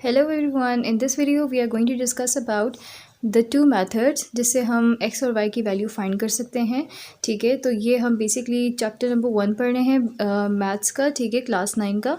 Hello everyone, in this video we are going to discuss about the two methods जिससे हम x और y की value find कर सकते हैं। ठीक है, तो ये हम बेसिकली चैप्टर नंबर 1 पढ़ रहे हैं मैथ्स का। ठीक है, क्लास 9 का।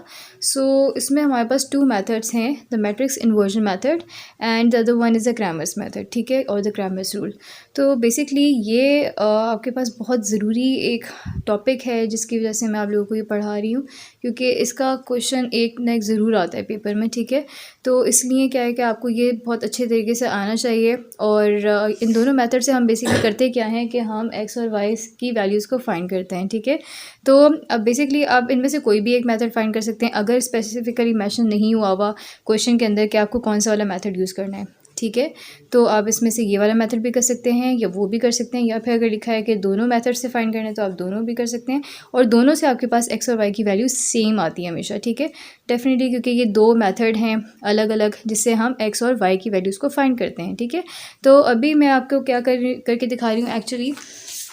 इसमें हमारे पास टू मेथड्स हैं, the matrix inversion method and the other one is the Cramer's method. ठीक है, और द क्रैमर्स रूल। तो बेसिकली ये आपके पास बहुत ज़रूरी एक टॉपिक है जिसकी वजह से मैं आप लोगों को ये पढ़ा रही हूँ, क्योंकि इसका क्वेश्चन एक ना एक ज़रूर आता है पेपर में। ठीक है, तो इसलिए क्या है कि आपको ये बहुत अच्छे तरीके से आना चाहिए। और इन दोनों मेथड से हम बेसिकली करते क्या हैं कि हम एक्स और वाई की वैल्यूज़ को फाइंड करते हैं। ठीक है, तो अब बेसिकली आप इनमें से कोई भी एक मेथड फाइंड कर सकते हैं, अगर स्पेसिफिकली मेंशन नहीं हुआ हुआ क्वेश्चन के अंदर कि आपको कौन सा वाला मेथड यूज़ करना है। ठीक है, तो आप इसमें से ये वाला मेथड भी कर सकते हैं या वो भी कर सकते हैं, या फिर अगर लिखा है कि दोनों मेथड से फाइंड करना है तो आप दोनों भी कर सकते हैं, और दोनों से आपके पास एक्स और वाई की वैल्यू सेम आती है हमेशा। ठीक है, डेफिनेटली, क्योंकि ये दो मेथड हैं अलग अलग जिससे हम एक्स और वाई की वैल्यूज़ को फाइंड करते हैं। ठीक है, तो अभी मैं आपको क्या करके दिखा रही हूँ एक्चुअली।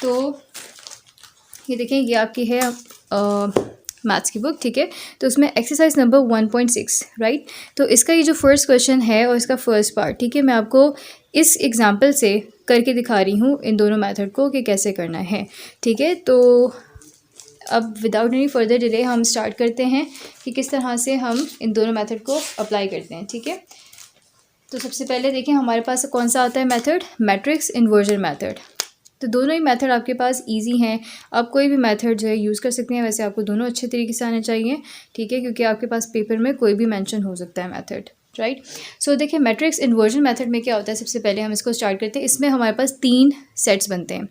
तो ये देखें, ये आपकी है मैथ्स की बुक। ठीक है, तो उसमें एक्सरसाइज नंबर 1.6 राइट। तो इसका ये जो फर्स्ट क्वेश्चन है और इसका फर्स्ट पार्ट, ठीक है, मैं आपको इस एग्जांपल से करके दिखा रही हूँ इन दोनों मेथड को कि कैसे करना है। ठीक है, तो अब विदाउट एनी फर्दर डिले हम स्टार्ट करते हैं कि किस तरह से हम इन दोनों मेथड को अप्लाई करते हैं। ठीक है, तो सबसे पहले देखें हमारे पास कौन सा आता है मेथड, मैट्रिक्स इन्वर्जन मेथड। तो दोनों ही मेथड आपके पास इजी हैं, आप कोई भी मेथड जो है यूज़ कर सकते हैं। वैसे आपको दोनों अच्छे तरीके से आने चाहिए। ठीक है, क्योंकि आपके पास पेपर में कोई भी मेंशन हो सकता है मेथड, राइट। सो देखिए, मैट्रिक्स इन्वर्जन मेथड में क्या होता है, सबसे पहले हम इसको स्टार्ट करते हैं। इसमें हमारे पास 3 सेट्स बनते हैं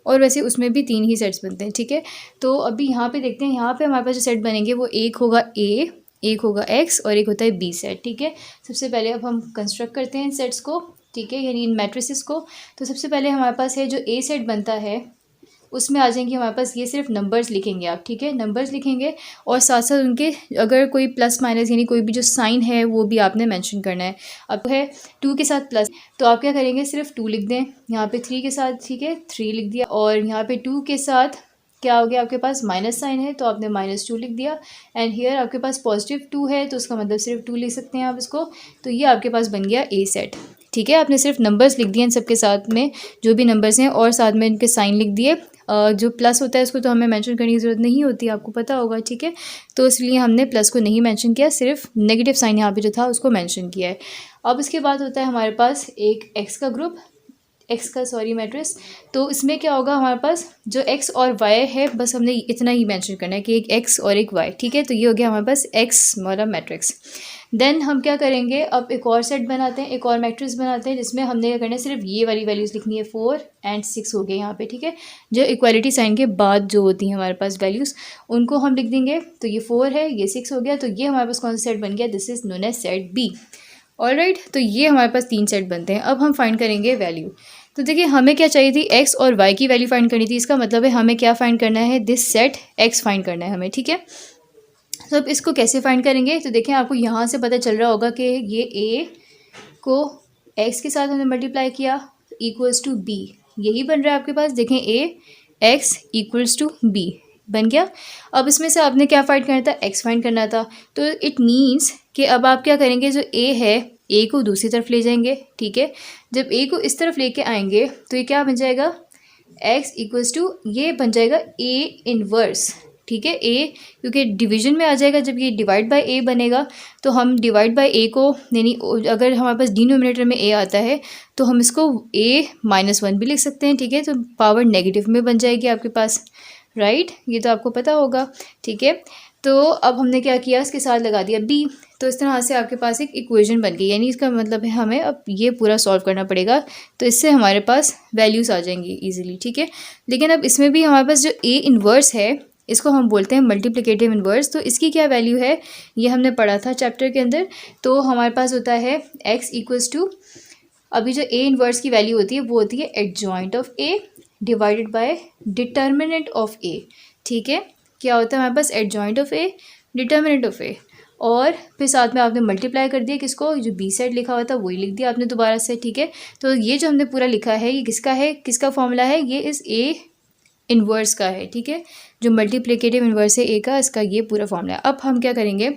और वैसे उसमें भी 3 ही सेट्स बनते हैं। ठीक है, तो अभी यहाँ पे देखते हैं, यहाँ पे हमारे पास जो सेट बनेंगे वो एक होगा ए, एक होगा एक्स और एक होता है बी सेट। ठीक है, सबसे पहले अब हम कंस्ट्रक्ट करते हैं इन सेट्स को। ठीक है, यानी इन मैट्रिसेस को। तो सबसे पहले हमारे पास है जो ए सेट बनता है, उसमें आ जाएंगे हमारे पास ये सिर्फ नंबर्स लिखेंगे आप। ठीक है, नंबर्स लिखेंगे और साथ साथ उनके अगर कोई प्लस माइनस यानी कोई भी जो साइन है वो भी आपने मेंशन करना है। अब है 2 के साथ प्लस, तो आप क्या करेंगे, सिर्फ 2 लिख दें। यहाँ पे 3 के साथ, ठीक है, 3 लिख दिया। और यहाँ पे 2 के साथ क्या हो गया, आपके पास माइनस साइन है तो आपने -2 लिख दिया। एंड हियर आपके पास +2 है तो उसका मतलब सिर्फ 2 लिख सकते हैं आप इसको। तो ये आपके पास बन गया ए सेट। ठीक है, आपने सिर्फ नंबर्स लिख दिए इन सबके साथ में, जो भी नंबर्स हैं, और साथ में इनके साइन लिख दिए। जो प्लस होता है उसको तो हमें मेंशन करने की ज़रूरत नहीं होती, आपको पता होगा। ठीक है, तो इसलिए हमने प्लस को नहीं मेंशन किया, सिर्फ नेगेटिव साइन यहाँ पे जो था उसको मेंशन किया है। अब इसके बाद होता है हमारे पास एक एक्स का ग्रुप, मैट्रिक्स। तो इसमें क्या होगा, हमारे पास जो एक्स और वाई है बस हमने इतना ही मेंशन करना है कि एक एक्स और एक वाई। ठीक है, तो ये हो गया हमारे पास एक्स वाला मैट्रिक्स। देन हम क्या करेंगे, अब एक और सेट बनाते हैं, एक और मैट्रिक्स बनाते हैं जिसमें हमने क्या करना है, सिर्फ ये वाली वैल्यूज़ लिखनी है। 4 और 6 हो गए यहाँ पे। ठीक है, जो इक्वालिटी साइन के बाद जो होती हैं हमारे पास वैल्यूज़, उनको हम लिख देंगे। तो ये 4 है, ये 6 हो गया, तो ये हमारे पास कौन सा सेट बन गया, this is known as set B. Alright, तो ये हमारे पास 3 सेट बनते हैं। अब हम फाइंड करेंगे वैल्यू। तो देखिए, हमें क्या चाहिए थी, एक्स और वाई की वैल्यू फाइंड करनी थी। इसका मतलब है हमें क्या फाइंड करना है, दिस सेट एक्स फाइंड करना है हमें। ठीक है, तो अब इसको कैसे फाइंड करेंगे, तो देखें आपको यहाँ से पता चल रहा होगा कि ये ए को एक्स के साथ हमने मल्टीप्लाई किया इक्वल्स टू बी, यही बन रहा है आपके पास। देखें, ए एक्स इक्वल्स टू बी बन गया। अब इसमें से आपने क्या फाइंड करना था, एक्स फाइंड करना था। तो इट मीन्स कि अब आप क्या करेंगे, जो ए है ए को दूसरी तरफ ले जाएंगे। ठीक है, जब ए को इस तरफ लेके आएंगे तो ये क्या बन जाएगा, एक्स इक्वल्स टू, ये बन जाएगा ए इनवर्स। ठीक है, ए क्योंकि डिवीजन में आ जाएगा, जब ये डिवाइड बाय ए बनेगा तो हम डिवाइड बाय ए को, यानी अगर हमारे पास डिनोमिनेटर में ए आता है तो हम इसको a-1 भी लिख सकते हैं। ठीक है, तो पावर नेगेटिव में बन जाएगी आपके पास, राइट, ये तो आपको पता होगा। ठीक है, तो अब हमने क्या किया, इसके साथ लगा दिया b। तो इस तरह से आपके पास एक इक्वेशन बन गई, यानी इसका मतलब है हमें अब ये पूरा सॉल्व करना पड़ेगा, तो इससे हमारे पास वैल्यूज़ आ जाएंगी इजीली। ठीक है, लेकिन अब इसमें भी हमारे पास जो a इन्वर्स है, इसको हम बोलते हैं मल्टीप्लिकेटिव इन्वर्स। तो इसकी क्या वैल्यू है, ये हमने पढ़ा था चैप्टर के अंदर। तो हमारे पास होता है x इक्वल्स टू, अभी जो a इन्वर्स की वैल्यू होती है वो होती है adjoint of a divided by determinant of a। ठीक है, क्या होता है हमारे पास, adjoint of a determinant of a, और फिर साथ में आपने मल्टीप्लाई कर दिया किसको, जो बी सेट लिखा हुआ था वही लिख दिया आपने दोबारा से। ठीक है, तो ये जो हमने पूरा लिखा है ये किसका है, किसका फॉर्मूला है, ये इज़ a इन्वर्स का है, ठीक है, जो मल्टीप्लिकेटिव इन्वर्स है ए का, इसका ये पूरा फॉर्मूला है। अब हम क्या करेंगे,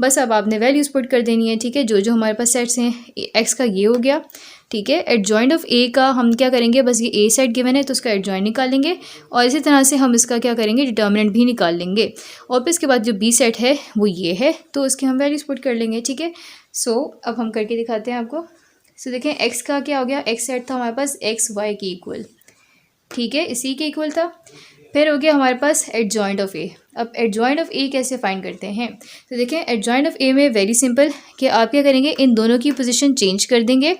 बस अब आपने वैल्यूज पुट कर देनी है, ठीक है, जो जो हमारे पास सेट्स हैं, एक्स का ये हो गया, ठीक है। एडजॉइंट ऑफ ए का हम क्या करेंगे, बस ये ए सेट गिवन है तो उसका एडजॉइंट निकालेंगे, और इसी तरह से हम इसका क्या करेंगे, डिटर्मिनेंट भी निकाल लेंगे, और फिर इसके बाद जो बी सेट है वो ये है, तो उसके हम वैल्यूज पुट कर लेंगे, ठीक है। सो अब हम करके दिखाते हैं आपको। सो देखें, एक्स का क्या हो गया, एक्स सेट था हमारे पास एक्स वाई के इक्वल, ठीक है, इसी के इक्वल था। फिर हो गया हमारे पास एडजॉइंट ऑफ ए। अब एडजॉइंट ऑफ ए कैसे फाइंड करते हैं, तो देखें एडजॉइंट ऑफ ए में वेरी सिंपल कि आप क्या करेंगे, इन दोनों की पोजीशन चेंज कर देंगे,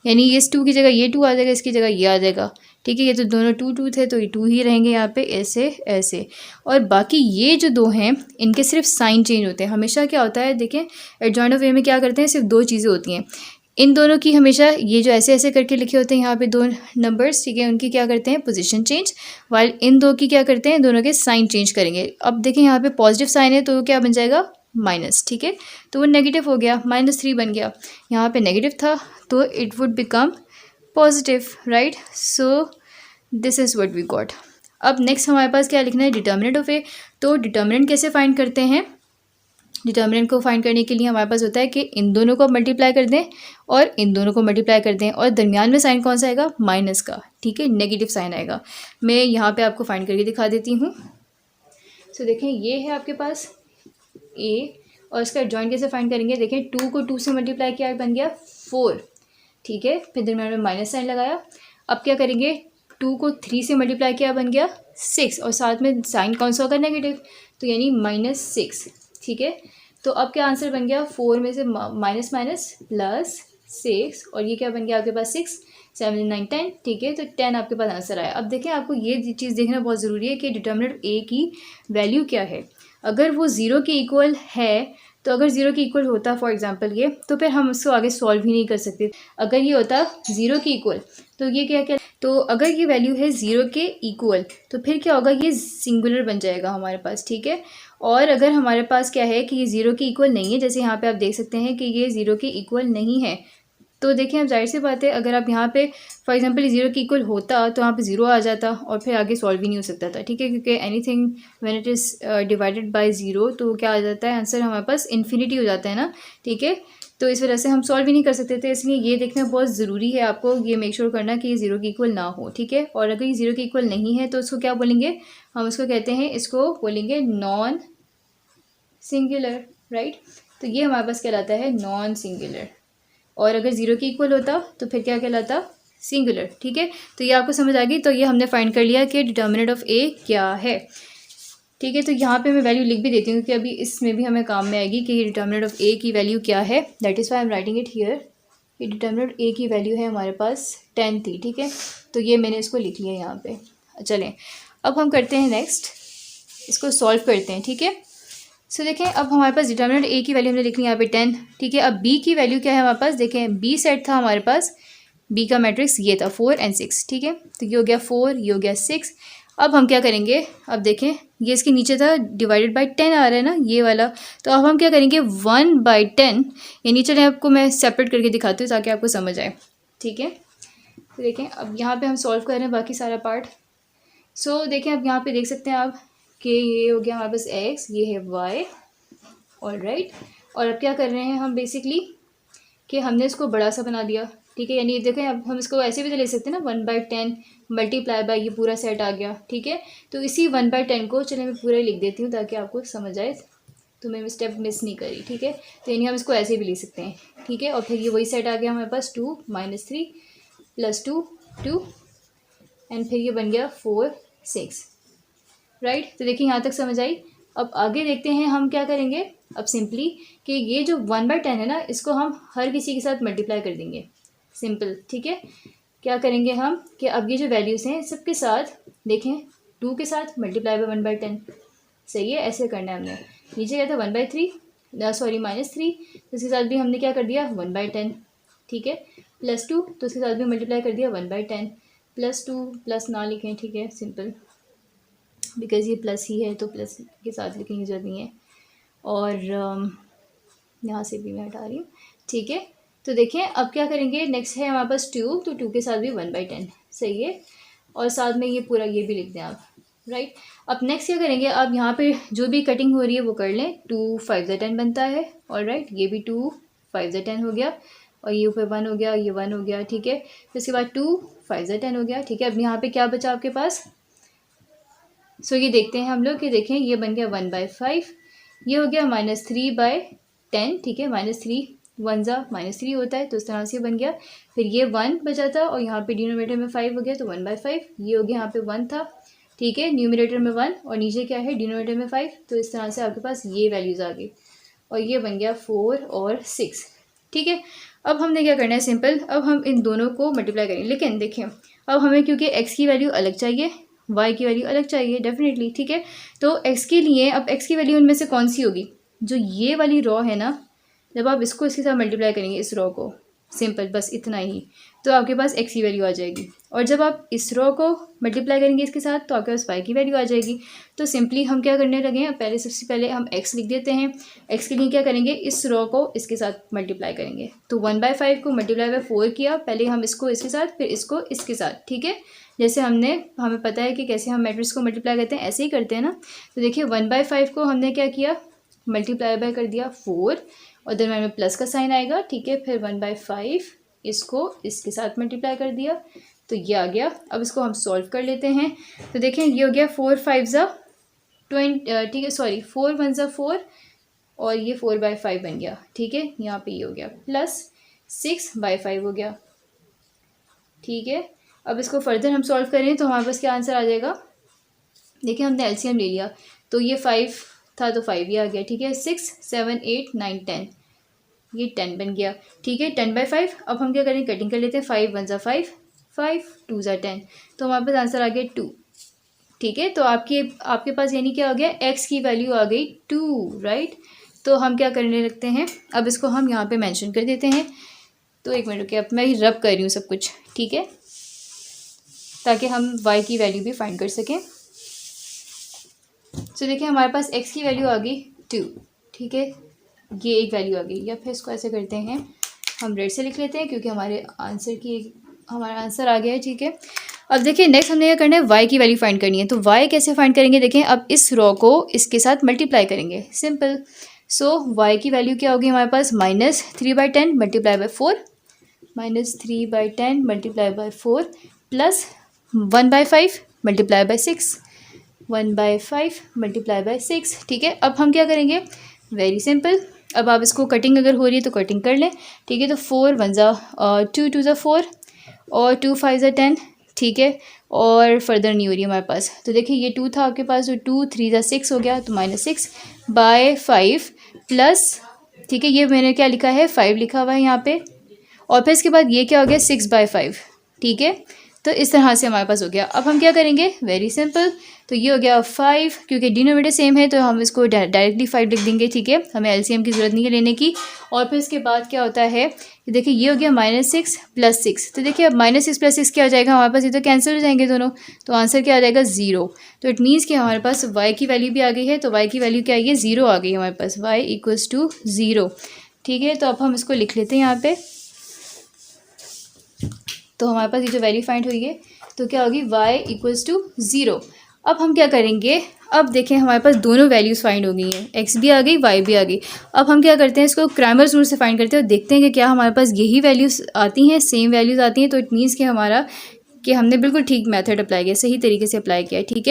यानी ये 2 की जगह ये 2 आ जाएगा, इसकी जगह ये आ जाएगा, ठीक है। ये तो दोनों 2 2 थे तो ये 2 ही रहेंगे यहाँ पे, ऐसे ऐसे, और बाकी ये जो दो हैं इनके सिर्फ साइन चेंज होते हैं। हमेशा क्या होता है, देखें एडजॉइंट ऑफ ए में क्या करते हैं, सिर्फ 2 चीज़ें होती हैं, इन दोनों की हमेशा ये जो ऐसे ऐसे करके लिखे होते हैं यहाँ पे 2 नंबर्स, ठीक है, उनकी क्या करते हैं, पोजीशन चेंज, वाइल इन दो की क्या करते हैं, दोनों के साइन चेंज करेंगे। अब देखें यहाँ पे पॉजिटिव साइन है तो क्या बन जाएगा, माइनस, ठीक है, तो वो नेगेटिव हो गया, -3 बन गया। यहाँ पे नेगेटिव था तो it would become positive, right. So this is what we got. अब नेक्स्ट हमारे पास क्या लिखना है, डिटर्मिनेंट ऑफ ए। तो डिटर्मिनेंट कैसे फाइंड करते हैं, डिटर्मिनेंट को फाइंड करने के लिए हमारे पास होता है कि इन दोनों को मल्टीप्लाई कर दें और इन दोनों को मल्टीप्लाई कर दें, और दरमियान में साइन कौन सा आएगा, माइनस का, ठीक है, नेगेटिव साइन आएगा। मैं यहाँ पे आपको फाइंड करके दिखा देती हूँ। सो देखें ये है आपके पास ए, और इसका एडजॉइंट कैसे फाइंड करेंगे, देखें 2 को 2 से मल्टीप्लाई किया, बन गया 4, ठीक है, फिर दरमियान में माइनस साइन लगाया। अब क्या करेंगे, 2 को 3 से मल्टीप्लाई किया, बन गया 6, और साथ में साइन कौन सा होगा, नेगेटिव, तो यानी -6, ठीक है। तो अब क्या आंसर बन गया, 4 में से माइनस माइनस प्लस 6, और ये क्या बन गया आपके पास 6 7 9 10, ठीक है, तो 10 आपके पास आंसर आया। अब देखें आपको ये चीज़ देखना बहुत ज़रूरी है कि डिटर्मिनेंट ए की वैल्यू क्या है। अगर वो 0 के इक्वल है, तो अगर 0 के इक्वल होता फॉर एग्जांपल ये, तो फिर हम उसको आगे सॉल्व ही नहीं कर सकते। अगर ये होता 0 के इक्वल, तो ये क्या क्या, तो अगर ये वैल्यू है 0 के इक्वल, तो फिर क्या होगा, ये सिंगुलर बन जाएगा हमारे पास, ठीक है। और अगर हमारे पास क्या है कि ये 0 के इक्वल नहीं है, जैसे यहाँ पे आप देख सकते हैं कि ये 0 के इक्वल नहीं है, तो देखिए अब जाहिर सी बात है, अगर आप यहाँ पे फॉर एग्जांपल 0 के इक्वल होता तो यहाँ पे 0 आ जाता और फिर आगे सॉल्व ही नहीं हो सकता था, ठीक है, क्योंकि anything when it is divided by 0 तो क्या आ जाता है, आंसर हमारे पास इन्फिनिटी हो जाता है ना, ठीक है। तो इस वजह से हम सॉल्व ही नहीं कर सकते थे, इसलिए ये देखना बहुत ज़रूरी है, आपको ये मेक श्योर करना कि ये 0 के इक्वल ना हो, ठीक है। और अगर ये 0 के इक्वल नहीं है तो उसको क्या बोलेंगे, हम उसको कहते हैं, इसको बोलेंगे नॉन सिंगुलर, राइट। तो ये हमारे पास कहलाता है नॉन सिंगुलर, और अगर 0 के इक्वल होता तो फिर क्या कहलाता, सिंगुलर, ठीक है। तो ये आपको समझ आ गई। तो ये हमने फाइंड कर लिया कि डिटर्मिनेंट ऑफ ए क्या है, ठीक है। तो यहाँ पे मैं वैल्यू लिख भी देती हूँ कि अभी इसमें भी हमें काम में आएगी कि ये डिटर्मिनेंट ऑफ ए की वैल्यू क्या है, that is why I am writing it here. ये डिटर्मिनेंट ए की वैल्यू है हमारे पास 10 थी, ठीक है, तो ये मैंने इसको लिख लिया यहाँ पे। चलें अब हम करते हैं नेक्स्ट, इसको सॉल्व करते हैं, ठीक है। सो देखें अब हमारे पास डिटर्मिनेंट ए की वैल्यू हमने लिख ली यहाँ पे 10, ठीक है। अब बी की वैल्यू क्या है हमारे पास, देखें बी सेट था हमारे पास, बी का मैट्रिक्स ये था 4 and 6, ठीक है, तो ये हो गया 4, ये हो गया 6। अब हम क्या करेंगे, अब देखें ये इसके नीचे था डिवाइडेड बाय 10 आ रहा है ना ये वाला, तो अब हम क्या करेंगे 1/10, यानी चलें आपको मैं सेपरेट करके दिखाती हूँ ताकि आपको समझ आए, ठीक है। तो देखें अब यहाँ पे हम सॉल्व कर रहे हैं बाकी सारा पार्ट। सो देखें अब यहाँ पे देख सकते हैं आप कि ये हो गया हमारे पास x, ये है y, ऑल राइट। और अब क्या कर रहे हैं हम बेसिकली कि हमने इसको बड़ा सा बना दिया, ठीक है, यानी देखें अब हम इसको ऐसे भी तो ले सकते हैं ना, 1/10 मल्टीप्लाई बाय ये पूरा सेट आ गया, ठीक है। तो इसी 1/10 को चलिए मैं पूरा लिख देती हूँ ताकि आपको समझ आए, तो मैं स्टेप मिस नहीं करी, ठीक है। तो यानी हम इसको ऐसे भी लिख सकते हैं, ठीक है। और फिर ये वही सेट आ गया हमारे पास 2 - 3 + 2 2, एंड फिर ये बन गया 4 6, राइट। तो देखिए यहाँ तक समझ आई। अब आगे देखते हैं हम क्या करेंगे, अब सिंपली कि ये जो 1/10 है ना, इसको हम हर किसी के साथ मल्टीप्लाई कर देंगे, सिंपल, ठीक है। क्या करेंगे हम कि अब ये जो वैल्यूज़ हैं सबके साथ देखें 2 के साथ मल्टीप्लाई बाय 1/10, सही है, ऐसे करना है हमने। नीचे क्या था 1/3 सॉरी -3, तो इसके साथ भी हमने क्या कर दिया 1/10, ठीक है, +2 तो उसके साथ भी मल्टीप्लाई कर दिया 1/10, +2 प्लस ना लिखें, ठीक है, सिंपल, बिकॉज़ ये प्लस ही है तो प्लस के साथ लिखने की ज़रूरत नहीं है। और यहाँ से भी मैं हटा रही हूँ, ठीक है। तो देखें अब क्या करेंगे, नेक्स्ट है हमारे पास 2, तो 2 के साथ भी 1/10, सही है। और साथ में ये पूरा ये भी लिख दें आप, राइट। अब नेक्स्ट क्या करेंगे, अब यहाँ पे जो भी कटिंग हो रही है वो कर लें। 2 5 10 बनता है, और राइट ये भी 2 5 10 हो गया, और ये ऊपर 1 हो गया, ये 1 हो गया, ठीक है। फिर उसके बाद 2 5 10 हो गया, ठीक है। अब यहाँ पे क्या बचा आपके पास, सो ये देखते हैं हम लोग कि देखें ये बन गया 1/5, ये हो गया -3/10, ठीक है। -3 1 ज़ा -3 होता है, तो इस तरह से बन गया। फिर ये 1 बचा था, और यहाँ पे डिनोमिनेटर में 5 हो गया, तो 1/5 ये हो गया, यहाँ पे 1 था, ठीक है। न्यूमिनेटर में 1 और नीचे क्या है, डिनोमिनेटर में 5, तो इस तरह से आपके पास ये वैल्यूज़ आ गई, और ये बन गया 4 और 6, ठीक है। अब हमने क्या करना है, सिंपल, अब हम इन दोनों को मल्टीप्लाई करेंगे। लेकिन देखिए अब हमें क्योंकि x की वैल्यू अलग चाहिए, y की वैल्यू अलग चाहिए डेफिनेटली, ठीक है। तो x के लिए, अब x की वैल्यू उनमें से कौन सी होगी, जो ये वाली रॉ है ना, जब आप इसको इसके साथ मल्टीप्लाई करेंगे, इस रॉ को, सिंपल बस इतना ही, तो आपके पास x की वैल्यू आ जाएगी। और जब आप इस रॉ को मल्टीप्लाई करेंगे इसके साथ, तो आपके पास y की वैल्यू आ जाएगी। तो सिंपली हम क्या करने लगे हैं, पहले सबसे पहले हम x लिख देते हैं। x के लिए क्या करेंगे, इस रॉ को इसके साथ मल्टीप्लाई करेंगे। तो 1/5 को मल्टीप्लाई बाय 4 किया, पहले हम इसको इसके साथ, फिर इसको इसके साथ, ठीक है। जैसे हमें पता है कि कैसे हम मैट्रिक्स को मल्टीप्लाई करते हैं, ऐसे ही करते हैं ना। तो देखिए 1/5 को हमने क्या किया, मल्टीप्लाई बाय कर दिया 4, और दरम्यान में प्लस का साइन आएगा, ठीक है। फिर 1/5 इसको इसके साथ मल्टीप्लाई कर दिया, तो ये आ गया। अब इसको हम सॉल्व कर लेते हैं। तो देखें ये हो गया 4 5 ज़ा 20, ठीक है, सॉरी 4 1 ज़ा 4, और ये 4/5 बन गया, ठीक है। यहाँ पे ये हो गया प्लस 6/5 हो गया, ठीक है। अब इसको फर्दर हम सॉल्व करें तो हमारे पास क्या आंसर आ जाएगा, देखिए हमने एलसीएम ले लिया, तो ये 5 था तो 5 ये आ गया, ठीक है। 6 7 8 9 10, ये 10 बन गया, ठीक है। 10/5। अब हम क्या करें, कटिंग कर लेते हैं। 5 1 ज़ा 5, 5 2 ज़ा 10, तो हमारे पास आंसर आ गया 2, ठीक है। तो आपके पास यानी क्या आ गया, x की वैल्यू आ गई 2, राइट। तो हम क्या करने लगते हैं, अब इसको हम यहाँ पे मेंशन कर देते हैं। तो एक मिनट रुकिए, अब मैं रब कर रही हूँ सब कुछ, ठीक है, ताकि हम y की वैल्यू भी फाइंड कर सकें। तो देखिए हमारे पास x की वैल्यू आ गई 2, ठीक है, ये एक वैल्यू आ गई। या फिर इसको ऐसे करते हैं, हम रेड से लिख लेते हैं क्योंकि हमारा आंसर आ गया है, ठीक है। अब देखिए नेक्स्ट हमने क्या करना है, y की वैल्यू फाइंड करनी है। तो y कैसे फाइंड करेंगे, देखें अब इस रॉ को इसके साथ मल्टीप्लाई करेंगे, सिंपल। सो y की वैल्यू क्या होगी हमारे पास, -3/10 multiply by 4, -3/10 multiply by 4 plus 1/5 multiply by 6, 1/5 multiply by 6, ठीक है। अब हम क्या करेंगे, वेरी सिंपल, अब आप इसको कटिंग अगर हो रही है तो कटिंग कर लें, ठीक है। तो 4 1 ज़ा 2 2 ज़ा 4, और 2 5 ज़ा 10, ठीक है। और फर्दर नहीं हो रही हमारे पास, तो देखिए ये 2 था आपके पास, तो 2 3 ज़ा 6 हो गया, तो -6/5 प्लस, ठीक है, ये मैंने क्या लिखा है, 5 लिखा हुआ है यहाँ पे, और फिर इसके बाद ये क्या हो गया 6/5, ठीक है। तो इस तरह से हमारे पास हो गया। अब हम क्या करेंगे, वेरी सिंपल, तो ये हो गया 5, क्योंकि डिनोमिनेटर सेम है तो हम इसको डायरेक्टली 5 लिख देंगे, ठीक है, हमें एलसीएम की ज़रूरत नहीं है लेने की। और फिर इसके बाद क्या होता है, देखिए ये हो गया -6 + 6, तो देखिए अब -6 + 6 क्या हो जाएगा हमारे पास, ये तो कैंसिल हो जाएंगे दोनों, तो आंसर क्या आ जाएगा 0। तो इट मीन्स कि हमारे पास y की वैल्यू भी आ गई है, तो y की वैल्यू क्या आई है, 0 आ गई हमारे पास, y = 0, ठीक है। तो अब हम इसको लिख लेते हैं यहाँ पे। तो हमारे पास ये जो वैल्यू फाइंड हुई है, तो क्या होगी, y = 0। अब हम क्या करेंगे, अब देखें हमारे पास दोनों वैल्यूज़ फाइंड हो गई हैं, x भी आ गई, y भी आ गई। अब हम क्या करते हैं, इसको क्रैमर्स रूल से फाइंड करते हैं और देखते हैं कि क्या हमारे पास यही वैल्यूज़ आती हैं, सेम वैल्यूज़ आती हैं। तो इट मीन्स कि हमने बिल्कुल ठीक मेथड अप्लाई किया, सही तरीके से अप्लाई किया है, ठीक है।